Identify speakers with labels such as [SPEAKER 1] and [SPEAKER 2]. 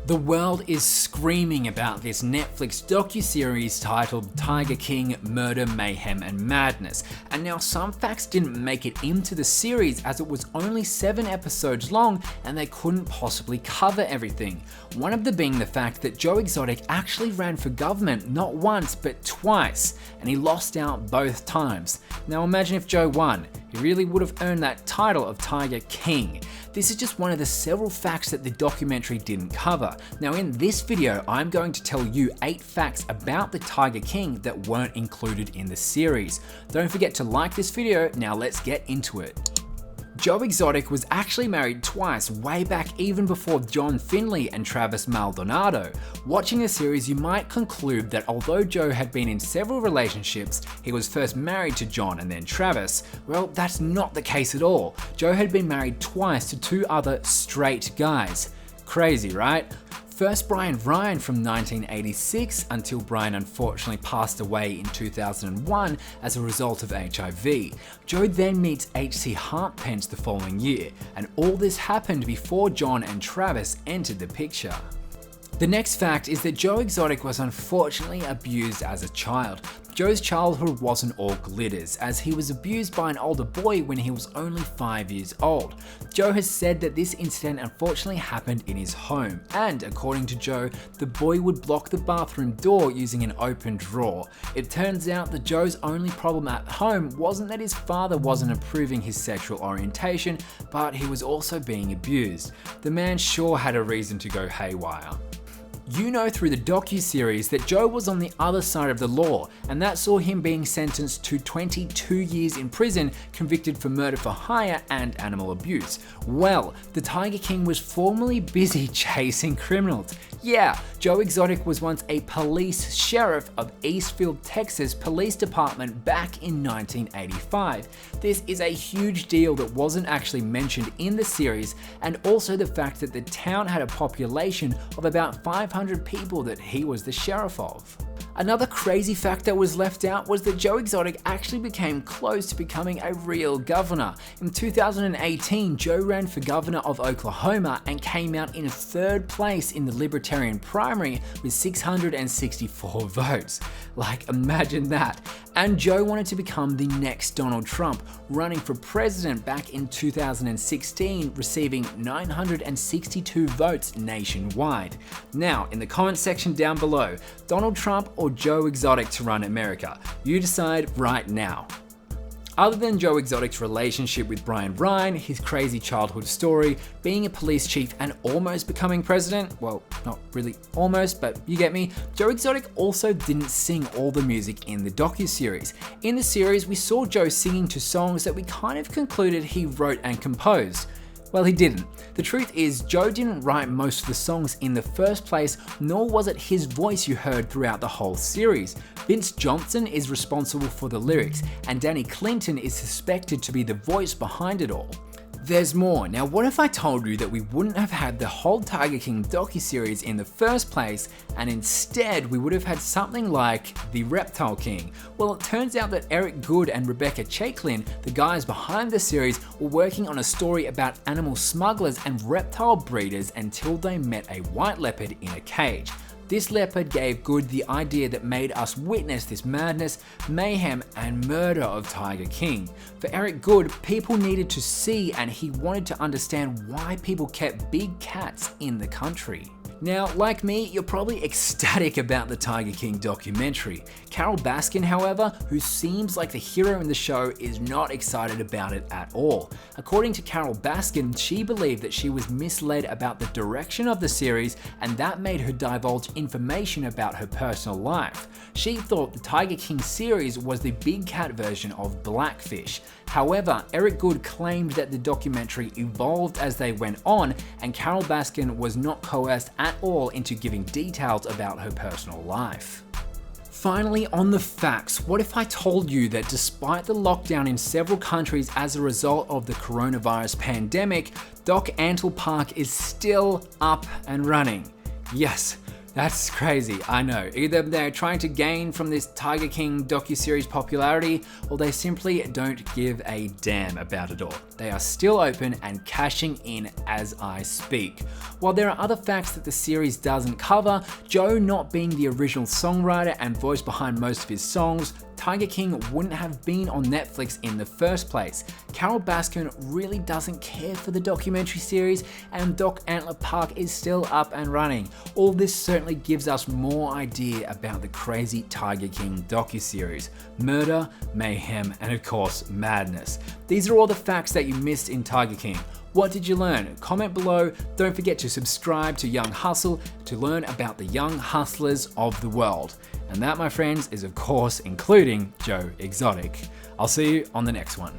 [SPEAKER 1] The world is screaming about this Netflix docuseries titled Tiger King: Murder, Mayhem and Madness, and now some facts didn't make it into the series as it was only 7 episodes long and they couldn't possibly cover everything. One of them being the fact that Joe Exotic actually ran for government not once but twice, and he lost out both times. Now imagine if Joe won. He really would have earned that title of Tiger King. This is just one of the several facts that the documentary didn't cover. Now in this video, I'm going to tell you 8 facts about the Tiger King that weren't included in the series. Don't forget to like this video. Now let's get into it. Joe Exotic was actually married twice, way back even before John Finlay and Travis Maldonado. Watching the series, you might conclude that although Joe had been in several relationships, he was first married to John and then Travis. Well, that's not the case at all. Joe had been married twice to 2 other straight guys. Crazy, right? First Brian Ryan from 1986 until Brian unfortunately passed away in 2001 as a result of HIV. Joe then meets H.C. Hartpence the following year, and all this happened before John and Travis entered the picture. The next fact is that Joe Exotic was unfortunately abused as a child. Joe's childhood wasn't all glitters, as he was abused by an older boy when he was only 5 years old. Joe has said that this incident unfortunately happened in his home, and according to Joe, the boy would block the bathroom door using an open drawer. It turns out that Joe's only problem at home wasn't that his father wasn't approving his sexual orientation, but he was also being abused. The man sure had a reason to go haywire. You know through the docu-series that Joe was on the other side of the law, and that saw him being sentenced to 22 years in prison, convicted for murder for hire and animal abuse. Well, the Tiger King was formerly busy chasing criminals. Yeah, Joe Exotic was once a police sheriff of Eastfield, Texas Police Department back in 1985. This is a huge deal that wasn't actually mentioned in the series, and also the fact that the town had a population of about 500 people that he was the sheriff of. Another crazy fact that was left out was that Joe Exotic actually became close to becoming a real governor. In 2018, Joe ran for governor of Oklahoma and came out in 3rd place in the Libertarian primary with 664 votes. Like, imagine that. And Joe wanted to become the next Donald Trump, running for president back in 2016, receiving 962 votes nationwide. Now, in the comment section down below, Donald Trump or Joe Exotic to run America? You decide right now. Other than Joe Exotic's relationship with Brian Ryan, his crazy childhood story, being a police chief and almost becoming president, well, not really almost, but you get me, Joe Exotic also didn't sing all the music in the docuseries. In the series, we saw Joe singing to songs that we kind of concluded he wrote and composed. Well, he didn't. The truth is, Joe didn't write most of the songs in the first place, nor was it his voice you heard throughout the whole series. Vince Johnson is responsible for the lyrics, and Danny Clinton is suspected to be the voice behind it all. There's more. Now, what if I told you that we wouldn't have had the whole Tiger King docuseries in the first place, and instead we would have had something like The Reptile King? Well, it turns out that Eric Goode and Rebecca Chaiklin, the guys behind the series, were working on a story about animal smugglers and reptile breeders until they met a white leopard in a cage. This leopard gave Goode the idea that made us witness this madness, mayhem, and murder of Tiger King. For Eric Goode, people needed to see, and he wanted to understand why people kept big cats in the country. Now, like me, you're probably ecstatic about the Tiger King documentary. Carole Baskin, however, who seems like the hero in the show, is not excited about it at all. According to Carole Baskin, she believed that she was misled about the direction of the series, and that made her divulge information about her personal life. She thought the Tiger King series was the big cat version of Blackfish. However, Eric Goode claimed that the documentary evolved as they went on, and Carole Baskin was not coerced at all into giving details about her personal life. Finally, on the facts, what if I told you that despite the lockdown in several countries as a result of the coronavirus pandemic, Doc Antle Park is still up and running? Yes, That's crazy, I know. Either they're trying to gain from this Tiger King docuseries popularity, or they simply don't give a damn about it all. They are still open and cashing in as I speak. While there are other facts that the series doesn't cover, Joe not being the original songwriter and voice behind most of his songs, Tiger King wouldn't have been on Netflix in the first place. Carole Baskin really doesn't care for the documentary series, and Doc Antler Park is still up and running. All this certainly gives us more idea about the crazy Tiger King docuseries. Murder, mayhem, and of course, madness. These are all the facts that you missed in Tiger King. What did you learn? Comment below. Don't forget to subscribe to Young Hustle to learn about the young hustlers of the world. And that, my friends, is of course including Joe Exotic. I'll see you on the next one.